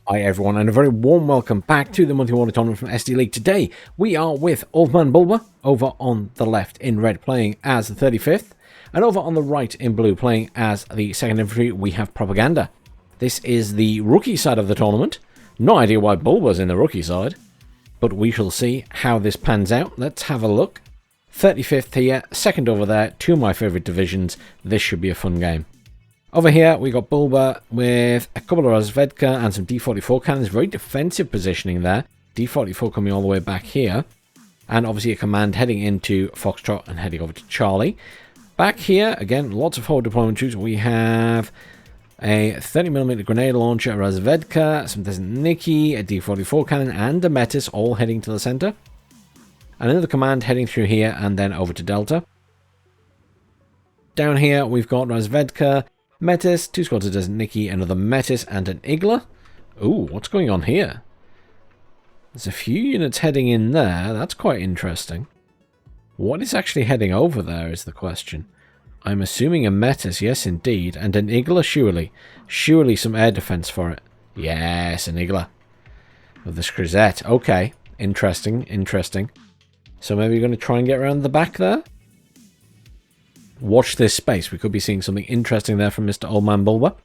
Hi everyone, and a very warm welcome back to the monthly Warno tournament from SD League. Today we are with Old Man Bulba over on the left in red playing as the 35th, and over on the right in blue playing as the 2nd Infantry we have Propaganda. This is the rookie side of the tournament. No idea why Bulba's in the rookie side, but we shall see how this pans out. Let's have a look. 35th here, 2nd over there, two of my favourite divisions. This should be a fun game. Over here, we got Bulba with a couple of Razvedka and some D44 cannons. Very defensive positioning there. D44 coming all the way back here. And obviously a command heading into Foxtrot and heading over to Charlie. Back here, again, lots of forward deployment troops. We have a 30mm grenade launcher, a Razvedka, some Desniki, a D44 cannon, and a Metis all heading to the center. And another command heading through here and then over to Delta. Down here, we've got Razvedka, Metis, two squads of Desniki, another Metis, and an Igla. Ooh, what's going on here? There's a few units heading in there. That's quite interesting. What is actually heading over there is the question. I'm assuming a Metis, yes indeed, and an Igla surely. Surely some air defense for it. Yes, an Igla. With the Skrizet. Okay, interesting, interesting. So maybe you're going to try and get around the back there? Watch this space. We could be seeing something interesting there from Mr. Old Man Bulba.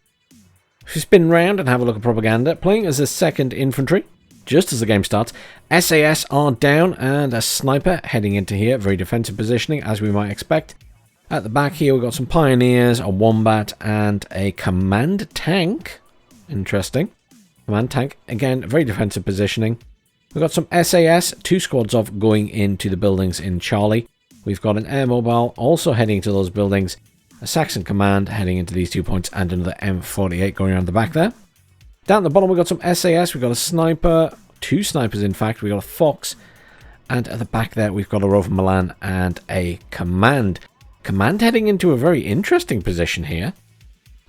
If we spin round and have a look at Propaganda, playing as a 2nd Infantry, just as the game starts, SAS are down and a sniper heading into here. Very defensive positioning, as we might expect. At the back here, we've got some Pioneers, a Wombat, and a Command Tank. Interesting. Command Tank, again, very defensive positioning. We've got some SAS, two squads of going into the buildings in Charlie. We've got an air mobile also heading to those buildings, a Saxon command heading into these 2 points, and another M48 going around the back there. Down at the bottom we've got some SAS, we've got a sniper, two snipers in fact, we've got a Fox, and at the back there we've got a Rover Milan and a command. Command heading into a very interesting position here.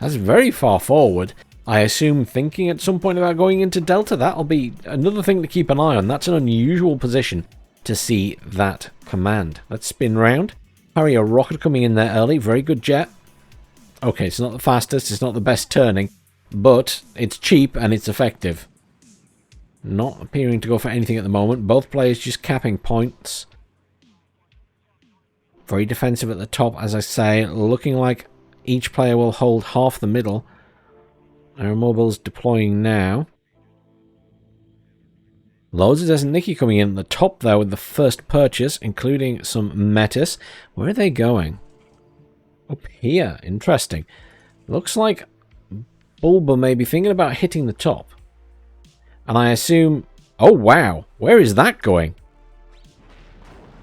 That's very far forward. I assume thinking at some point about going into Delta. That'll be another thing to keep an eye on. That's an unusual position to see that command. Let's spin round. Harry, a rocket coming in there early. Very good jet. Okay, it's not the fastest. It's not the best turning. But it's cheap and it's effective. Not appearing to go for anything at the moment. Both players just capping points. Very defensive at the top, as I say. Looking like each player will hold half the middle. Aeromobile's deploying now. Loads of Desniki coming in at the top there with the first purchase, including some Metis. Where are they going? Up here. Interesting. Looks like Bulba may be thinking about hitting the top. And I assume... Oh, wow. Where is that going?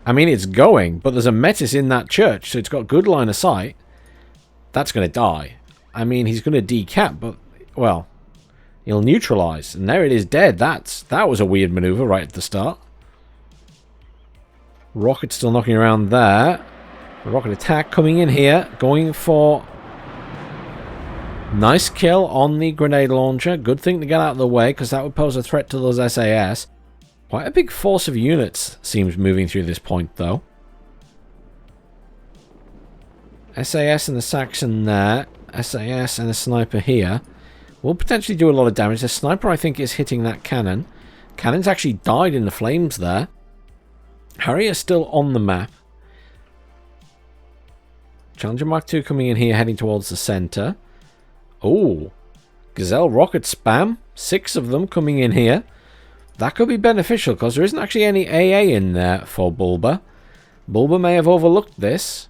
I mean, it's going, but there's a Metis in that church, so it's got good line of sight. That's going to die. I mean, he's going to decap, but, well... He'll neutralize, and there it is, dead. That was a weird maneuver right at the start. Rocket still knocking around there. Rocket attack coming in here, going for... Nice kill on the grenade launcher. Good thing to get out of the way, because that would pose a threat to those SAS. Quite a big force of units seems moving through this point, though. SAS and the Saxon there. SAS and a sniper here. Will potentially do a lot of damage. The sniper, I think, is hitting that cannon. Cannon's actually died in the flames there. Harry is still on the map. Challenger Mark II coming in here, heading towards the center. Oh, Gazelle rocket spam. 6 of them coming in here. That could be beneficial, because there isn't actually any AA in there for Bulba. Bulba may have overlooked this.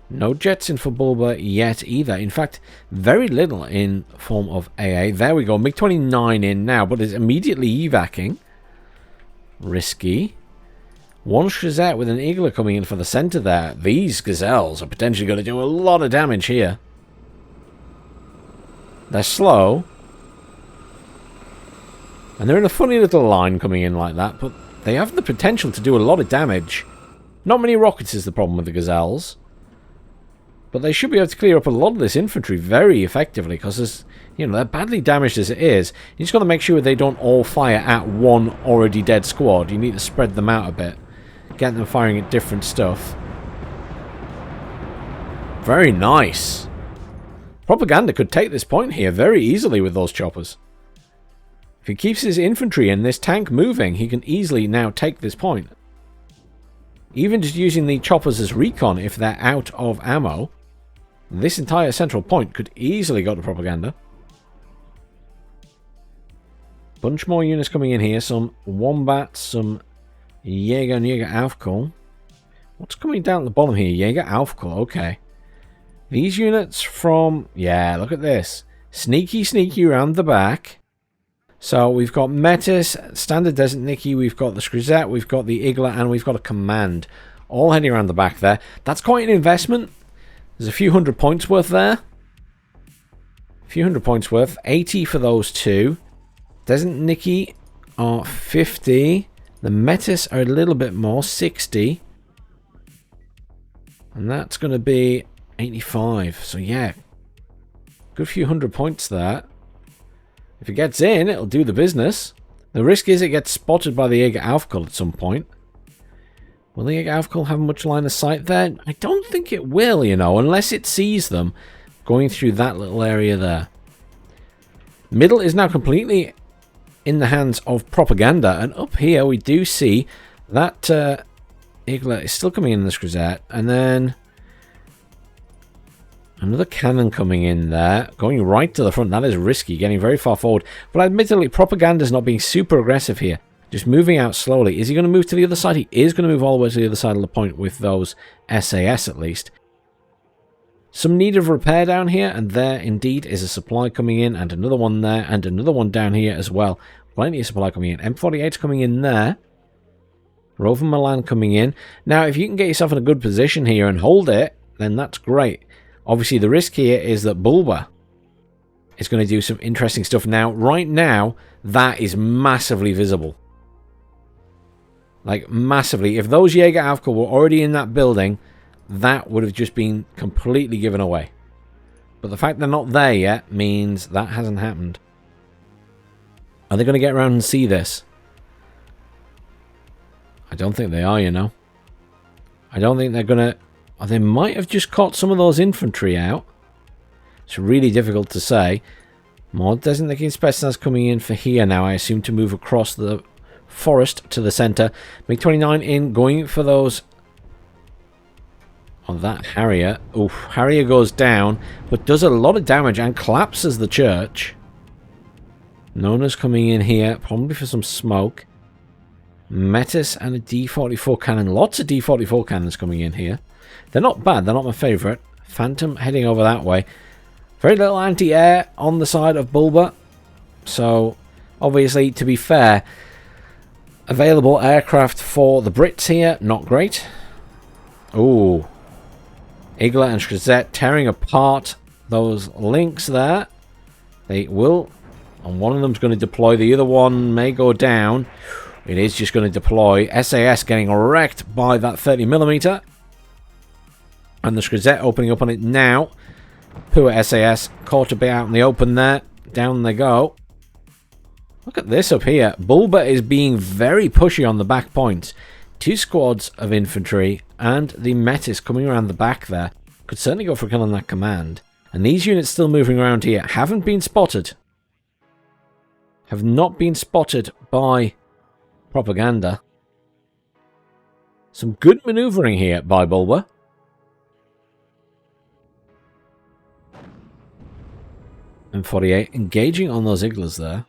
No jets in for Bulba yet either. In fact, very little in form of AA. There we go. MiG-29 in now, but is immediately evacing. Risky. One Shazette with an Igla coming in for the center there. These Gazelles are potentially going to do a lot of damage here. They're slow. And they're in a funny little line coming in like that, but they have the potential to do a lot of damage. Not many rockets is the problem with the Gazelles. But they should be able to clear up a lot of this infantry very effectively, because they're badly damaged as it is. You just got to make sure they don't all fire at one already dead squad. You need to spread them out a bit. Get them firing at different stuff. Very nice. Propaganda could take this point here very easily with those choppers. If he keeps his infantry and this tank moving, he can easily now take this point. Even just using the choppers as recon, if they're out of ammo, this entire central point could easily go to propaganda. Bunch more units coming in here. Some Wombats, some Jäger and Jäger Aufkul. What's coming down at the bottom here? Jäger Aufkul, okay. These units from... yeah, look at this. Sneaky, sneaky around the back. So we've got Metis, Standard Desert Nicky, we've got the Skrizet, we've got the Igla, and we've got a Command. All heading around the back there. That's quite an investment. There's a few hundred points worth there. A few hundred points worth. 80 for those two. Desert Nicky are 50. The Metis are a little bit more, 60. And that's going to be 85. So yeah, good few hundred points there. If it gets in, it'll do the business. The risk is it gets spotted by the Jäger Aufkul at some point. Will the Jäger Aufkul have much line of sight there? I don't think it will, you know, unless it sees them going through that little area there. Middle is now completely in the hands of propaganda, and up here we do see that Igla is still coming in the Skrizet, and then another cannon coming in there, going right to the front. That is risky, getting very far forward. But admittedly, propaganda's not being super aggressive here. Just moving out slowly. Is he going to move to the other side? He is going to move all the way to the other side of the point with those SAS at least. Some need of repair down here, and there indeed is a supply coming in, and another one there, and another one down here as well. Plenty of supply coming in. M48's coming in there. Rover Milan coming in. Now, if you can get yourself in a good position here and hold it, then that's great. Obviously, the risk here is that Bulba is going to do some interesting stuff. Now, right now, that is massively visible. Like, massively. If those Jäger Aufkul were already in that building, that would have just been completely given away. But the fact they're not there yet means that hasn't happened. Are they going to get around and see this? I don't think they are, you know. I don't think they're going to... they might have just caught some of those infantry out. It's really difficult to say. More designated specimens coming in for here now, I assume, to move across the forest to the centre. MiG-29 in, going for those... on that Harrier. Oof, Harrier goes down, but does a lot of damage and collapses the church. Nona's coming in here, probably for some smoke. Metis and a D-44 cannon. Lots of D-44 cannons coming in here. They're not bad, they're not my favourite. Phantom heading over that way. Very little anti-air on the side of Bulba. So, obviously, to be fair, available aircraft for the Brits here, not great. Ooh. Igla and Skrizet tearing apart those links there. They will, and one of them's going to deploy, the other one may go down. It is just going to deploy. SAS getting wrecked by that 30mm. And the Skrizet opening up on it now. Poor SAS caught a bit out in the open there. Down they go. Look at this up here. Bulba is being very pushy on the back points. 2 squads of infantry and the Metis coming around the back there. Could certainly go for a kill on that command. And these units still moving around here haven't been spotted. Have not been spotted by propaganda. Some good maneuvering here by Bulba. M48 engaging on those Iglas there.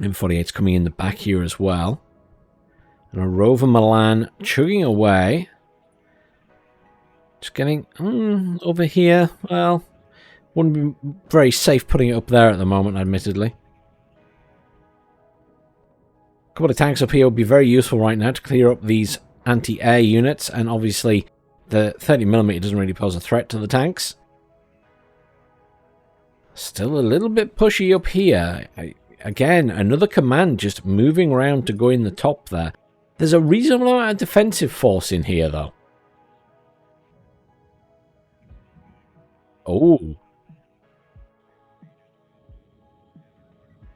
M48's coming in the back here as well. And a Rover Milan chugging away. Just getting over here. Well, wouldn't be very safe putting it up there at the moment, admittedly. A couple of tanks up here would be very useful right now to clear up these anti-air units. And obviously, the 30mm doesn't really pose a threat to the tanks. Still a little bit pushy up here. Again, another command just moving around to go in the top there. There's a reasonable amount of defensive force in here, though. Oh.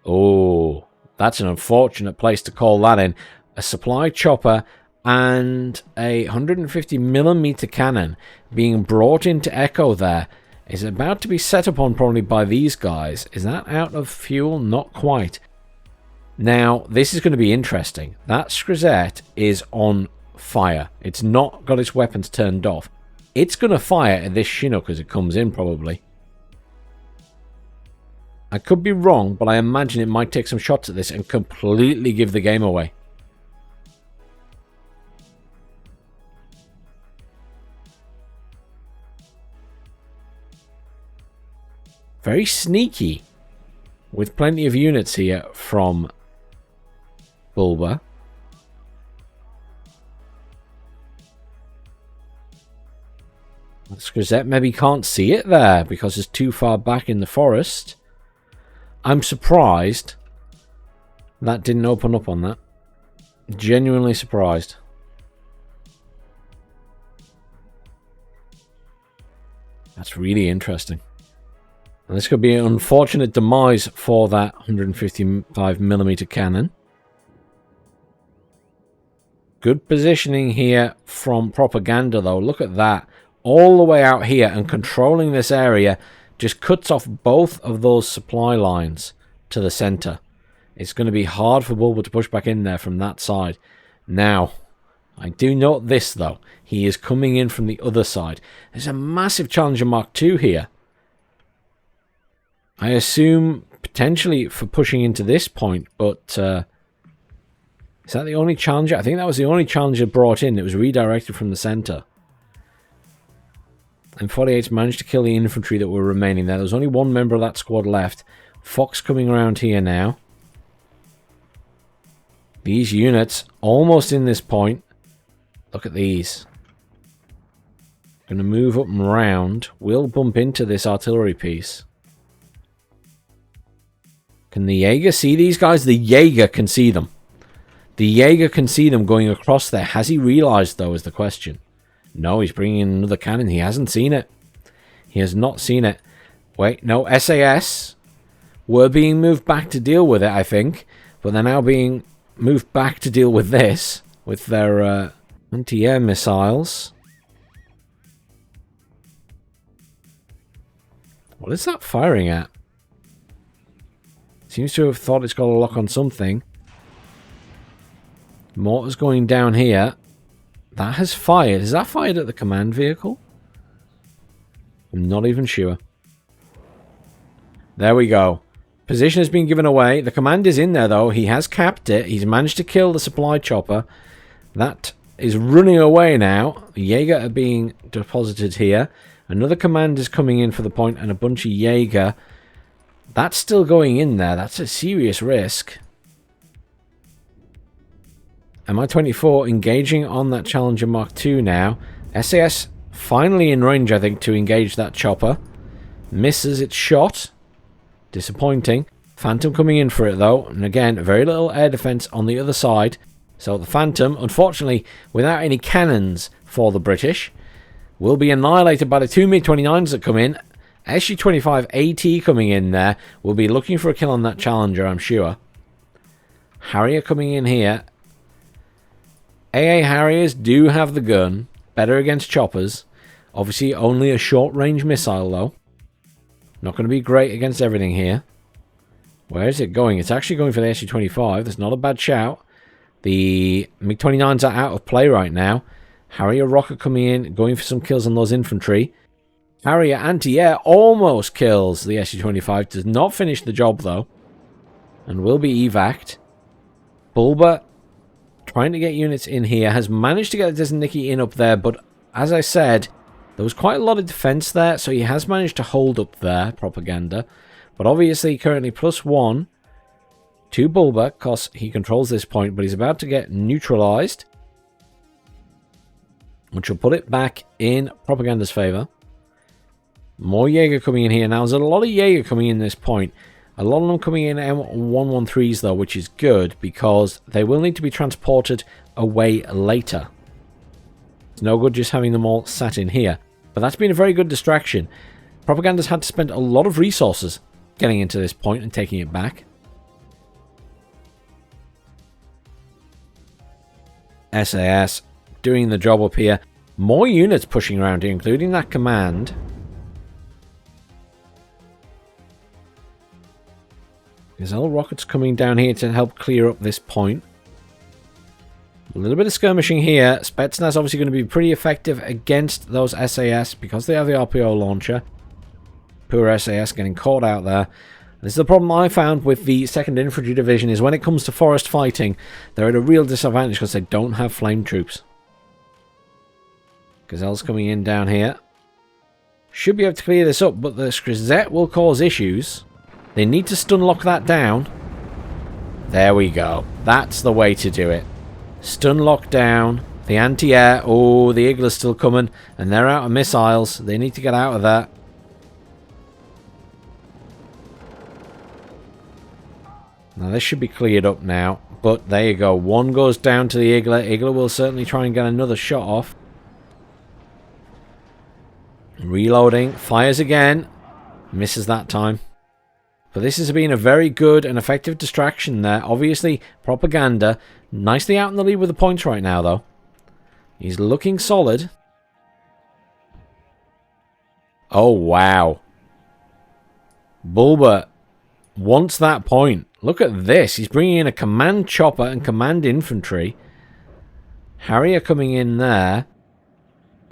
Oh. That's an unfortunate place to call that in. A supply chopper and a 150mm cannon being brought into Echo there. is about to be set upon probably by these guys. Is that out of fuel? Not quite. Now, this is going to be interesting. That Skrizet is on fire. It's not got its weapons turned off. It's going to fire at this Chinook as it comes in, probably. I could be wrong, but I imagine it might take some shots at this and completely give the game away. Very sneaky, with plenty of units here from Bulba. Skrizet maybe can't see it there because it's too far back in the forest. I'm surprised that didn't open up on that. Genuinely surprised. That's really interesting. And this could be an unfortunate demise for that 155mm cannon. Good positioning here from Propaganda, though. Look at that. All the way out here and controlling this area just cuts off both of those supply lines to the center. It's going to be hard for Bulba to push back in there from that side. Now, I do note this, though. He is coming in from the other side. There's a massive Challenger Mark II here. I assume potentially for pushing into this point, but is that the only Challenger? I think that was the only Challenger brought in. It was redirected from the center. And 48's managed to kill the infantry that were remaining there. There's only one member of that squad left. Fox coming around here now. These units almost in this point. Look at these. Going to move up and round. Will bump into this artillery piece. Can the Jaeger see these guys? The Jaeger can see them. The Jaeger can see them going across there. Has he realized, though, is the question. No, he's bringing in another cannon. He hasn't seen it. He has not seen it. Wait, no, SAS were being moved back to deal with it, I think. But they're now being moved back to deal with this. With their anti-air missiles. What is that firing at? Seems to have thought it's got a lock on something. Mortar's going down here. That has fired. Is that fired at the command vehicle? I'm not even sure. There we go. Position has been given away. The command is in there, though. He has capped it. He's managed to kill the supply chopper. That is running away now. The Jaeger are being deposited here. Another command is coming in for the point, and a bunch of Jaeger. That's still going in there. That's a serious risk. Mi-24 engaging on that Challenger Mark II now. SAS finally in range, I think, to engage that chopper. Misses its shot. Disappointing. Phantom coming in for it, though. And again, very little air defense on the other side. So the Phantom, unfortunately, without any cannons for the British, will be annihilated by the two MiG-29s that come in. SU-25 AT coming in there. Will be looking for a kill on that Challenger, I'm sure. Harrier coming in here. AA Harriers do have the gun. Better against choppers. Obviously, only a short-range missile, though. Not going to be great against everything here. Where is it going? It's actually going for the SU-25. That's not a bad shout. The MiG-29s are out of play right now. Harrier rocket coming in, going for some kills on those infantry. Harrier anti-air almost kills the SU-25. Does not finish the job, though. And will be evac'd. Bulba, trying to get units in here, has managed to get a Desniki in up there, but as I said, there was quite a lot of defense there, so he has managed to hold up there, Propaganda. But obviously, currently +1 to Bulba, because he controls this point, but he's about to get neutralized, which will put it back in Propaganda's favor. More Jaeger coming in here. Now, there's a lot of Jaeger coming in this point. A lot of them coming in M113s, though, which is good, because they will need to be transported away later. It's no good just having them all sat in here. But that's been a very good distraction. Propaganda's had to spend a lot of resources getting into this point and taking it back. SAS doing the job up here. More units pushing around here, including that command. Gazelle rockets coming down here to help clear up this point. A little bit of skirmishing here. Spetsnaz obviously going to be pretty effective against those SAS because they have the RPO launcher. Poor SAS getting caught out there. This is the problem I found with the 2nd Infantry Division, is when it comes to forest fighting, they're at a real disadvantage because they don't have flame troops. Gazelle's coming in down here. Should be able to clear this up, but the Skrizet will cause issues. They need to stun lock that down. There we go. That's the way to do it. Stun lock down. The anti-air. Oh, the Eagle's still coming. And they're out of missiles. They need to get out of that. Now this should be cleared up now. But there you go. One goes down to the Eagle. Eagle will certainly try and get another shot off. Reloading. Fires again. Misses that time. But this has been a very good and effective distraction there. Obviously, Propaganda nicely out in the lead with the points right now, though. He's looking solid. Oh, wow. Bulba wants that point. Look at this. He's bringing in a command chopper and command infantry. Harrier coming in there.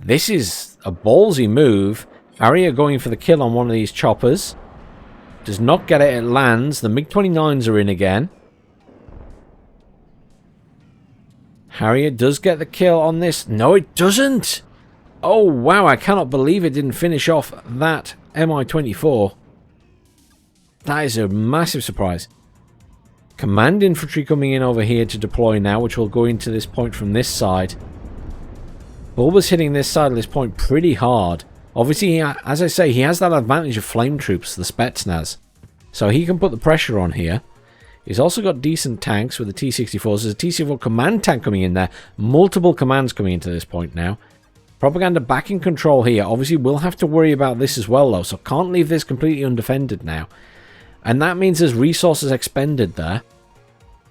This is a ballsy move. Harrier going for the kill on one of these choppers. Does not get it. It lands. The MiG-29s are in again. Harrier does get the kill on this. No, it doesn't. Oh, wow. I cannot believe it didn't finish off that Mi-24. That is a massive surprise. Command infantry coming in over here to deploy now, which will go into this point from this side. Bulba's hitting this side of this point pretty hard. Obviously, as I say, he has that advantage of flame troops, the Spetsnaz. So he can put the pressure on here. He's also got decent tanks with the T-64s. There's a T-64 command tank coming in there. Multiple commands coming into this point now. Propaganda back in control here. Obviously, we'll have to worry about this as well, though. So can't leave this completely undefended now. And that means there's resources expended there.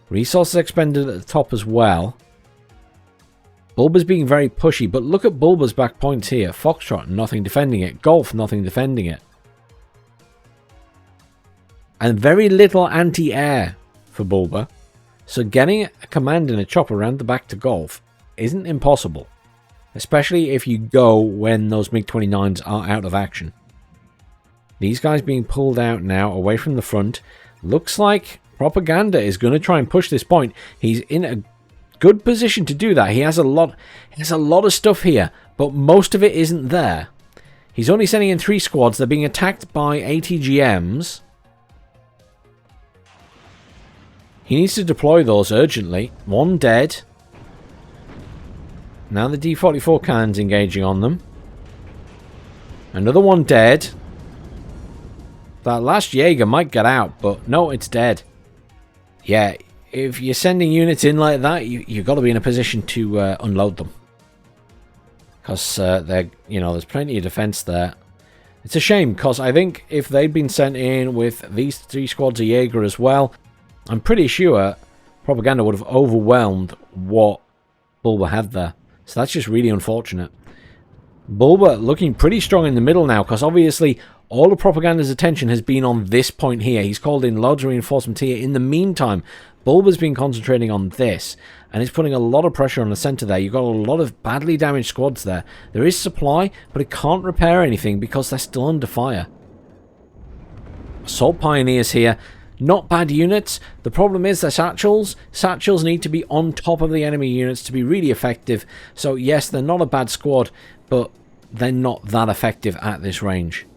Resources expended at the top as well. Bulba's being very pushy, but look at Bulba's back points here. Foxtrot, nothing defending it. Golf, nothing defending it. And very little anti-air for Bulba. So getting a command in a chopper around the back to Golf isn't impossible. Especially if you go when those MiG-29s are out of action. These guys being pulled out now, away from the front. Looks like Propaganda is going to try and push this point. He's in a good position to do that. He has a lot of stuff here, but most of it isn't there. He's only sending in 3 squads. They're being attacked by ATGMs. He needs to deploy those urgently. 1 dead. Now the D-44 cannon's engaging on them. Another 1 dead. That last Jaeger might get out, but no, it's dead. Yeah, if you're sending units in like that, you've got to be in a position to unload them. Because there's plenty of defense there. It's a shame, because I think if they'd been sent in with these 3 squads of Jaeger as well, I'm pretty sure Propaganda would have overwhelmed what Bulba had there. So that's just really unfortunate. Bulba looking pretty strong in the middle now, because obviously all of Propaganda's attention has been on this point here. He's called in loads of reinforcements here. In the meantime, Bulba's been concentrating on this, and it's putting a lot of pressure on the center there. You've got a lot of badly damaged squads there. There is supply, but it can't repair anything because they're still under fire. Assault Pioneers here. Not bad units. The problem is they're satchels. Satchels need to be on top of the enemy units to be really effective. So yes, they're not a bad squad, but they're not that effective at this range.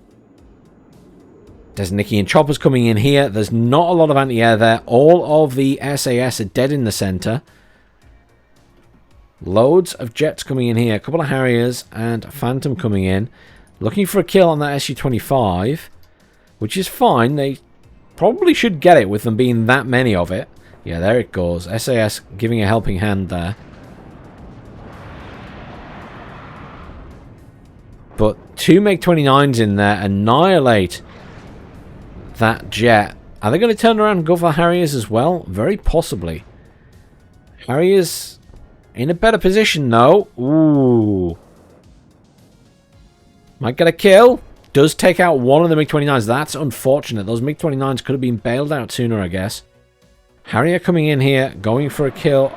There's Nicky and Choppers coming in here. There's not a lot of anti-air there. All of the SAS are dead in the center. Loads of jets coming in here. A couple of Harriers and a Phantom coming in. Looking for a kill on that Su-25, which is fine. They probably should get it with them being that many of it. Yeah, there it goes. SAS giving a helping hand there. But 2 MiG-29s in there annihilate that jet. Are they going to turn around and go for Harriers as well? Very possibly. Harriers in a better position though. Ooh. Might get a kill. Does take out one of the MiG-29s. That's unfortunate. Those MiG-29s could have been bailed out sooner, I guess. Harrier coming in here, going for a kill.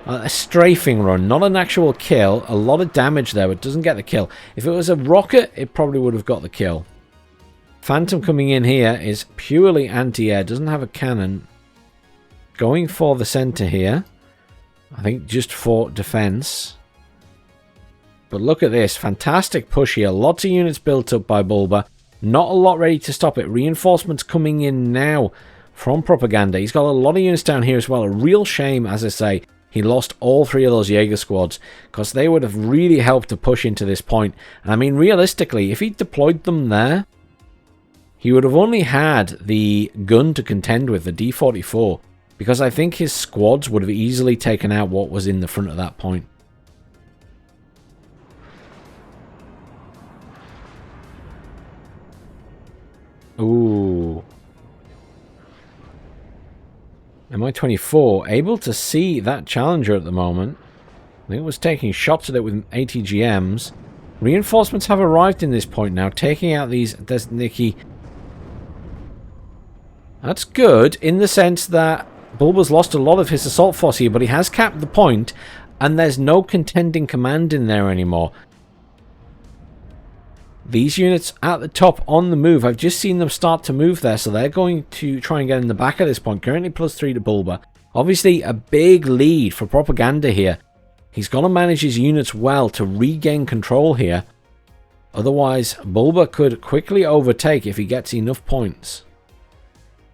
A strafing run, not an actual kill. A lot of damage there, but doesn't get the kill. If it was a rocket, it probably would have got the kill. Phantom coming in here is purely anti-air. Doesn't have a cannon. Going for the center here. I think just for defense. But look at this. Fantastic push here. Lots of units built up by Bulba. Not a lot ready to stop it. Reinforcements coming in now from Propaganda. He's got a lot of units down here as well. A real shame, as I say, he lost all 3 of those Jaeger squads, because they would have really helped to push into this point. And I mean, realistically, if he deployed them there, he would have only had the gun to contend with, the D-44, because I think his squads would have easily taken out what was in the front of that point. Ooh. Mi-24 able to see that Challenger at the moment. I think it was taking shots at it with ATGMs. Reinforcements have arrived in this point now, taking out these Desniki. That's good in the sense that Bulba's lost a lot of his assault force here, but he has capped the point, and there's no contending command in there anymore. These units at the top on the move, I've just seen them start to move there, so they're going to try and get in the back at this point. Currently +3 to Bulba. Obviously a big lead for Propaganda here. He's got to manage his units well to regain control here. Otherwise, Bulba could quickly overtake if he gets enough points.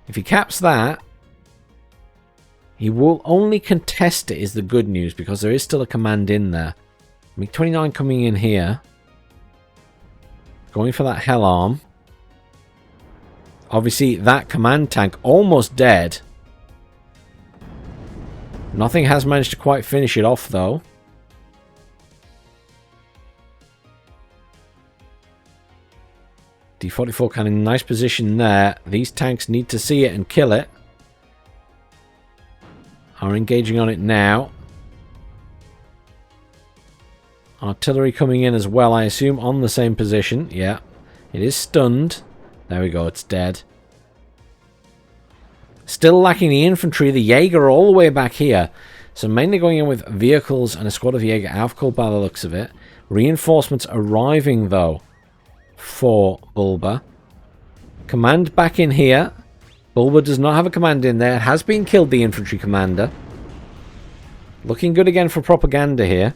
If he caps that, he will only contest it, is the good news, because there is still a command in there. MiG-29 coming in here. Going for that Hell Arm. Obviously, that command tank almost dead. Nothing has managed to quite finish it off, though. D-44 cannon in nice position there. These tanks need to see it and kill it. Are engaging on it now. Artillery coming in as well, I assume, on the same position. Yeah, it is stunned. There we go, it's dead. Still lacking the infantry. The Jaeger are all the way back here. So mainly going in with vehicles and a squad of Jaeger Aufkul by the looks of it. Reinforcements arriving, though, for Bulba. Command back in here. Bulba does not have a command in there. It has been killed, the infantry commander. Looking good again for Propaganda here.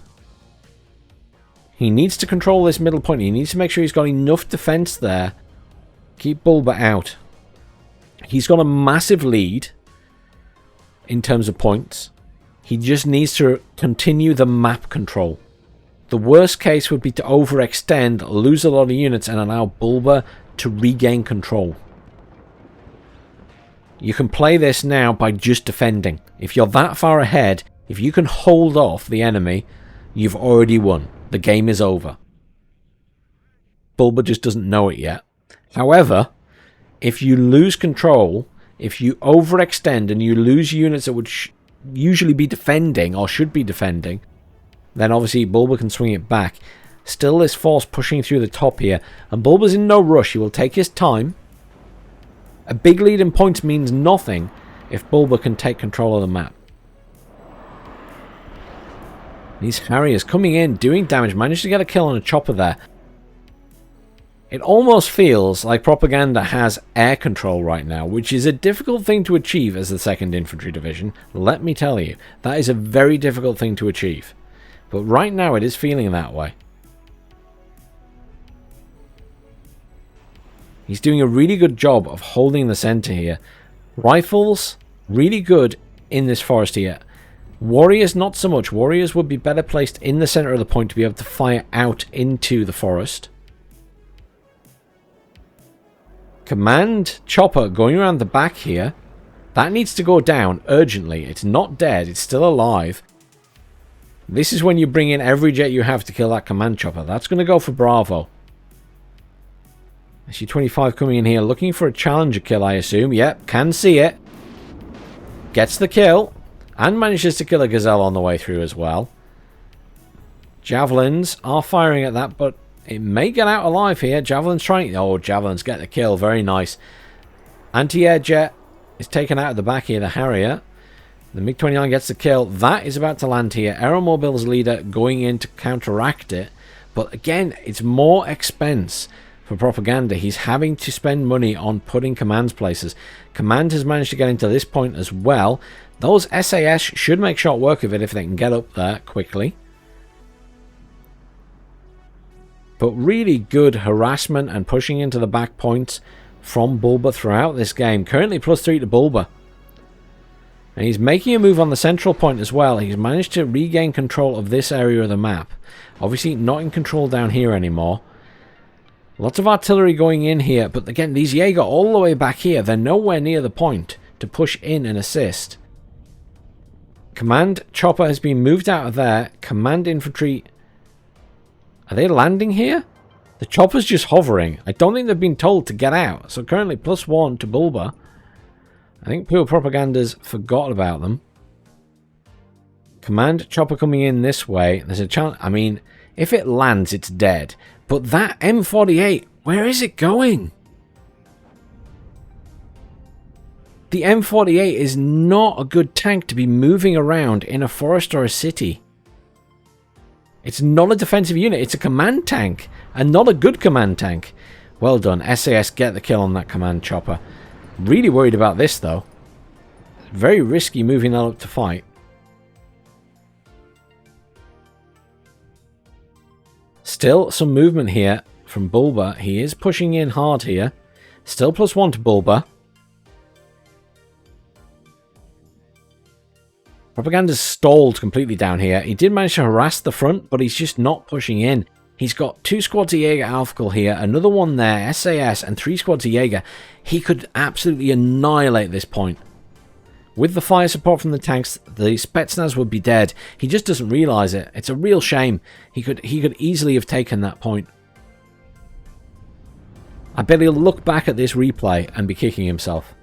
He needs to control this middle point. He needs to make sure he's got enough defense there. Keep Bulba out. He's got a massive lead in terms of points. He just needs to continue the map control. The worst case would be to overextend, lose a lot of units, and allow Bulba to regain control. You can play this now by just defending. If you're that far ahead, if you can hold off the enemy, you've already won. The game is over. Bulba just doesn't know it yet. However, if you lose control, if you overextend and you lose units that would usually be defending or should be defending, then obviously Bulba can swing it back. Still this force pushing through the top here, and Bulba's in no rush. He will take his time. A big lead in points means nothing if Bulba can take control of the map. These Harriers coming in, doing damage. Managed to get a kill on a chopper there. It almost feels like Propaganda has air control right now, which is a difficult thing to achieve as the 2nd Infantry Division. Let me tell you, that is a very difficult thing to achieve. But right now it is feeling that way. He's doing a really good job of holding the center here. Rifles, really good in this forest here. Warriors, not so much. Warriors would be better placed in the center of the point to be able to fire out into the forest. Command chopper going around the back here. That needs to go down urgently. It's not dead. It's still alive. This is when you bring in every jet you have to kill that command chopper. That's going to go for Bravo. SU-25 coming in here looking for a Challenger kill, I assume. Yep, can see it. Gets the kill. And manages to kill a Gazelle on the way through as well. Javelins are firing at that, but It may get out alive here. Javelin's trying... Oh, Javelin's get the kill. Very nice. Anti-air jet is taken out of the back here, the Harrier. The MiG-29 gets the kill. That is about to land here. Aeromobile's leader going in to counteract it. But again, it's more expense for propaganda. He's having to spend money on putting commands places. Command has managed to get into this point as well. Those SAS should make short work of it if they can get up there quickly. But really good harassment and pushing into the back points from Bulba throughout this game. Currently +3 to Bulba. And he's making a move on the central point as well. He's managed to regain control of this area of the map. Obviously not in control down here anymore. Lots of artillery going in here. But again, these Jaeger all the way back here. They're nowhere near the point to push in and assist. Command chopper has been moved out of there. Command infantry... Are they landing here? The chopper's just hovering. I don't think they've been told to get out. So currently +1 to Bulba. I think pure propaganda's forgot about them. Command chopper coming in this way. There's a chance. I mean, if it lands, it's dead. But that M48, where is it going? The M48 is not a good tank to be moving around in a forest or a city. It's not a defensive unit. It's a command tank. And not a good command tank. Well done. SAS get the kill on that command chopper. Really worried about this, though. Very risky moving that up to fight. Still some movement here from Bulba. He is pushing in hard here. Still +1 to Bulba. Propaganda's stalled completely down here. He did manage to harass the front, but he's just not pushing in. He's got 2 squads of Jaeger Aufkel here, another one there, SAS, and 3 squads of Jaeger. He could absolutely annihilate this point. With the fire support from the tanks, the Spetsnaz would be dead. He just doesn't realise it. It's a real shame. He could easily have taken that point. I bet he'll look back at this replay and be kicking himself.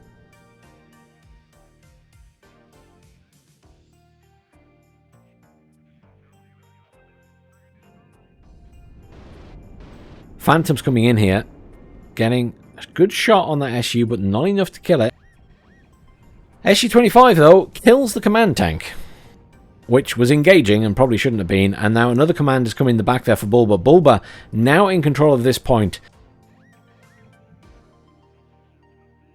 Phantom's coming in here, getting a good shot on that SU, but not enough to kill it. SU-25, though, kills the command tank, which was engaging and probably shouldn't have been, and now another command is coming in the back there for Bulba. Bulba now in control of this point.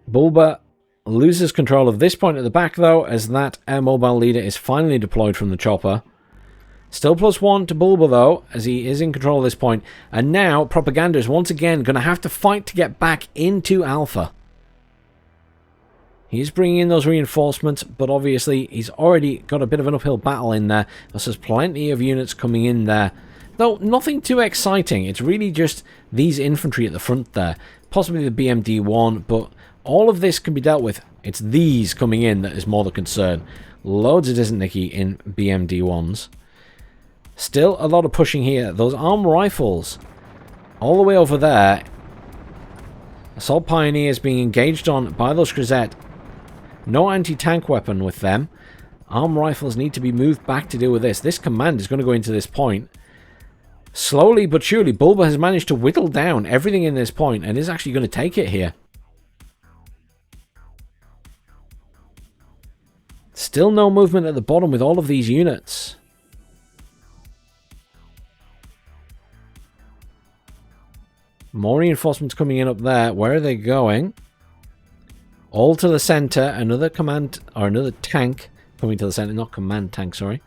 Bulba loses control of this point at the back, though, as that air mobile leader is finally deployed from the chopper. Still +1 to Bulba, though, as he is in control of this point. And now, Propaganda is once again going to have to fight to get back into Alpha. He's bringing in those reinforcements, but obviously he's already got a bit of an uphill battle in there. There's plenty of units coming in there. Though, nothing too exciting. It's really just these infantry at the front there. Possibly the BMD-1, but all of this can be dealt with. It's these coming in that is more the concern. Loads of Disney in BMD-1s. Still a lot of pushing here. Those arm rifles all the way over there. Assault Pioneers being engaged on by those Crozet. No anti-tank weapon with them. Arm rifles need to be moved back to deal with this. This command is going to go into this point. Slowly but surely, Bulba has managed to whittle down everything in this point and is actually going to take it here. Still no movement at the bottom with all of these units. More reinforcements coming in up there. Where are they going? All to the center. Another command, or another tank coming to the center. Not command tank, sorry.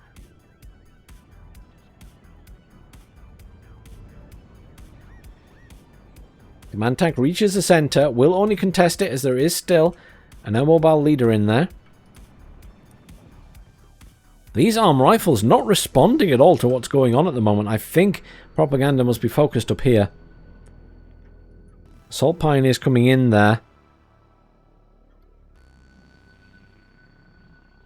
Command tank reaches the center. Will only contest it as there is still an air mobile leader in there. These arm rifles not responding at all to what's going on at the moment. I think Propaganda must be focused up here. Assault Pioneers coming in there.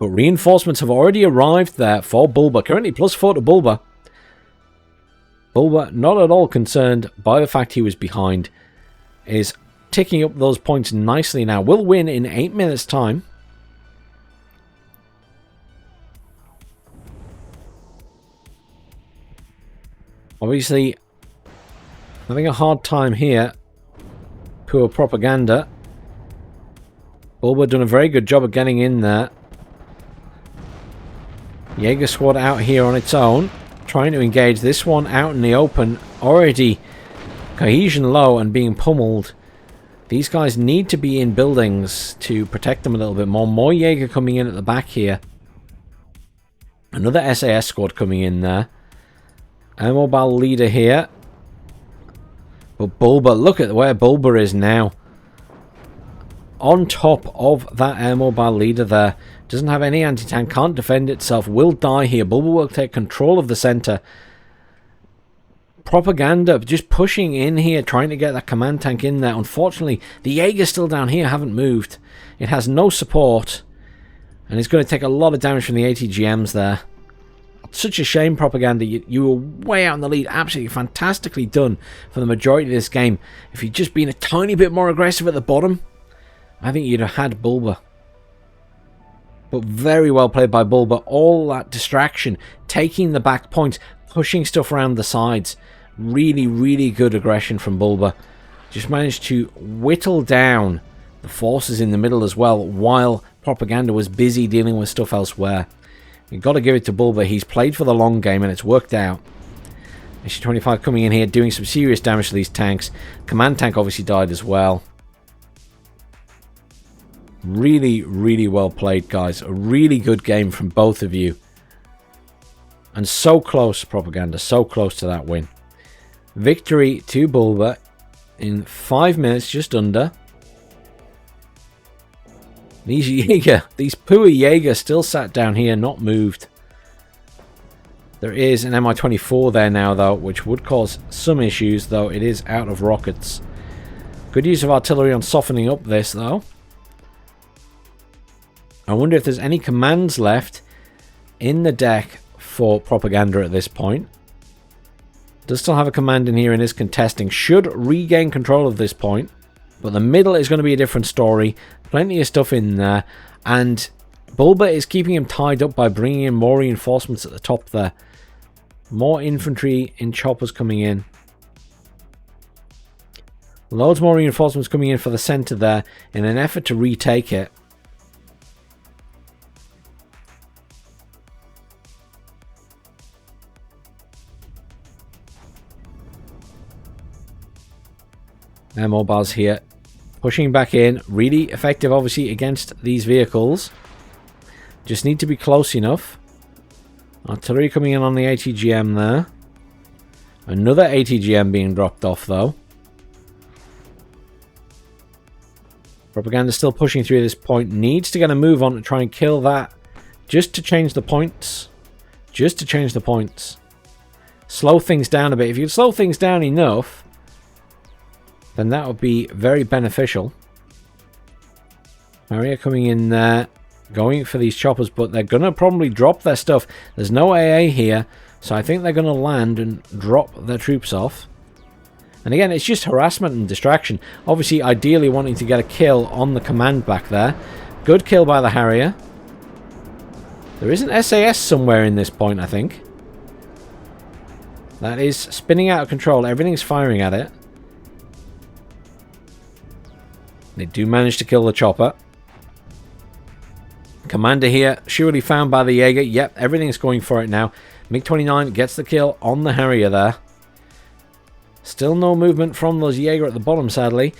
But reinforcements have already arrived there for Bulba. Currently +4 to Bulba. Bulba not at all concerned by the fact he was behind. Is ticking up those points nicely now. Will win in 8 minutes time. Obviously, Having a hard time here. Poor propaganda. Bulba done a very good job of getting in there. Jaeger squad out here on its own. Trying to engage this one out in the open. Already cohesion low and being pummeled. These guys need to be in buildings to protect them a little bit more. More Jaeger coming in at the back here. Another SAS squad coming in there. Air mobile leader here. But Bulba, look at where Bulba is now. On top of that air mobile leader there. Doesn't have any anti-tank, can't defend itself, will die here. Bulba will take control of the center. Propaganda just pushing in here, trying to get that command tank in there. Unfortunately, the Jaeger still down here, haven't moved. It has no support. And it's going to take a lot of damage from the ATGMs there. Such a shame, Propaganda. You were way out in the lead. Absolutely fantastically done for the majority of this game. If you'd just been a tiny bit more aggressive at the bottom, I think you'd have had Bulba. But very well played by Bulba. All that distraction, taking the back points, pushing stuff around the sides. Really, really good aggression from Bulba. Just managed to whittle down the forces in the middle as well, while Propaganda was busy dealing with stuff elsewhere. You've got to give it to Bulba. He's played for the long game and it's worked out. SU-25 coming in here, doing some serious damage to these tanks. Command tank obviously died as well. Really, really well played, guys. A really good game from both of you. And so close, Propaganda. So close to that win. Victory to Bulba in 5 minutes, just under. These Jaeger, these poor Jaeger still sat down here, not moved. There is an Mi-24 there now, though, which would cause some issues, though it is out of rockets. Good use of artillery on softening up this, though. I wonder if there's any commands left in the deck for Propaganda at this point. Does still have a command in here and is contesting. Should regain control of this point. But the middle is going to be a different story. Plenty of stuff in there. And Bulba is keeping him tied up by bringing in more reinforcements at the top there. More infantry in choppers coming in. Loads more reinforcements coming in for the center there in an effort to retake it. Air mobiles here, pushing back in, really effective obviously against these vehicles. Just need to be close enough. Artillery coming in on the ATGM there. Another ATGM being dropped off though. Propaganda still pushing through this point, needs to get a move on to try and kill that. Just to change the points. Just to change the points. Slow things down a bit. If you slow things down enough, then that would be very beneficial. Maria coming in there, going for these choppers, but they're going to probably drop their stuff. There's no AA here, so I think they're going to land and drop their troops off. And again, it's just harassment and distraction. Obviously, ideally wanting to get a kill on the command back there. Good kill by the Harrier. There is an SAS somewhere in this point, I think. That is spinning out of control. Everything's firing at it. They do manage to kill the chopper. Commander here, surely found by the Jaeger. Yep, everything's going for it now. MiG-29 gets the kill on the Harrier there. Still no movement from those Jaeger at the bottom, sadly.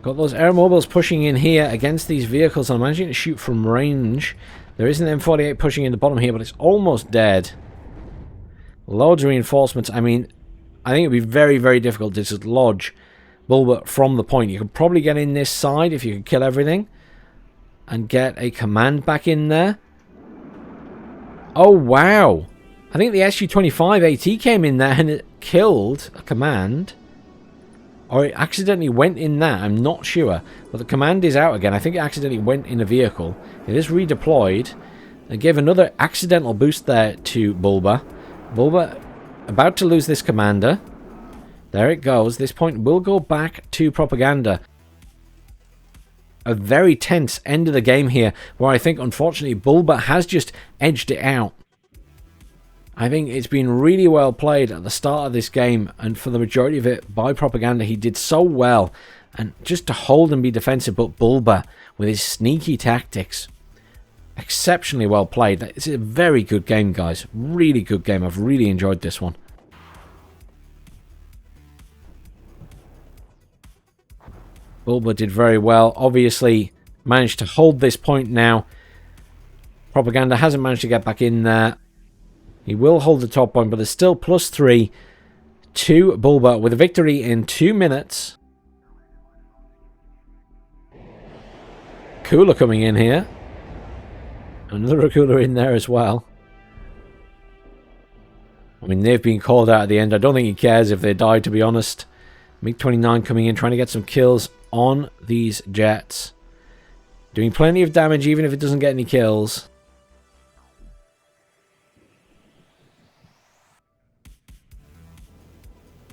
Got those air mobiles pushing in here against these vehicles. I'm managing to shoot from range. There is an M48 pushing in the bottom here, but it's almost dead. Loads of reinforcements. I mean, I think it would be very, very difficult to just lodge Bulba from the point. You could probably get in this side if you could kill everything and get a command back in there. Oh wow, I think the Su-25 AT came in there and it killed a command, or it accidentally went in that. I'm not sure, but the command is out again. I think it accidentally went in a vehicle. It is redeployed and gave another accidental boost there to Bulba. Bulba about to lose this commander. There it goes. This point will go back to Propaganda. A very tense end of the game here, where I think, unfortunately, Bulba has just edged it out. I think it's been really well played at the start of this game, and for the majority of it by Propaganda. He did so well, and just to hold and be defensive, but Bulba with his sneaky tactics, exceptionally well played. It's a very good game, guys. Really good game. I've really enjoyed this one. Bulba did very well. Obviously managed to hold this point now. Propaganda hasn't managed to get back in there. He will hold the top point, but there's still +3 to Bulba with a victory in 2 minutes. Cooler coming in here. Another cooler in there as well. I mean, they've been called out at the end. I don't think he cares if they die, to be honest. MiG-29 coming in, trying to get some kills on these jets. Doing plenty of damage, even if it doesn't get any kills.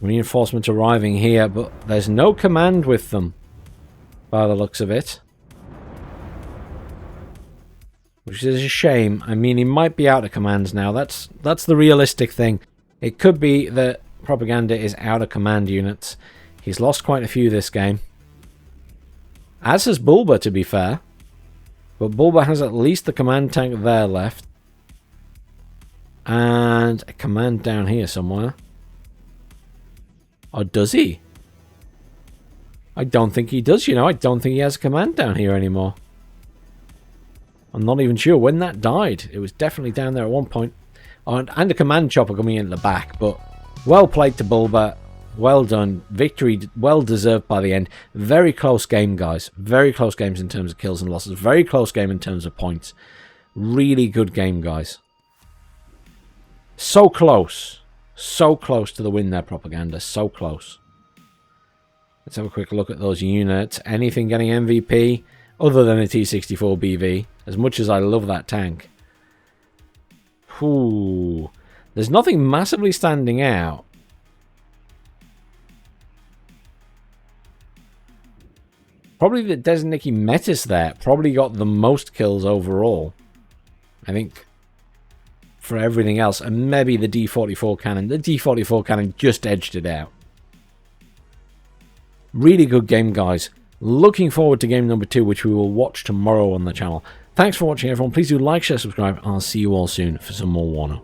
Reinforcements arriving here, but there's no command with them, by the looks of it. Which is a shame. I mean, he might be out of commands now. That's the realistic thing. It could be that Propaganda is out of command units. He's lost quite a few this game. As has Bulba, to be fair. But Bulba has at least the command tank there left. And a command down here somewhere. Or does he? I don't think he does, you know. I don't think he has a command down here anymore. I'm not even sure when that died. It was definitely down there at one point. Oh, and a command chopper coming in at the back. But well played to Bulba. Well done. Victory well deserved by the end. Very close game, guys. Very close games in terms of kills and losses. Very close game in terms of points. Really good game, guys. So close. So close to the win there, Propaganda. So close. Let's have a quick look at those units. Anything getting MVP other than a T-64BV? As much as I love that tank. Ooh. There's nothing massively standing out. Probably the Desniki Metis there. Probably got the most kills overall. I think for everything else. And maybe the D44 cannon. The D44 cannon just edged it out. Really good game, guys. Looking forward to game number 2, which we will watch tomorrow on the channel. Thanks for watching, everyone. Please do like, share, subscribe. I'll see you all soon for some more Warno.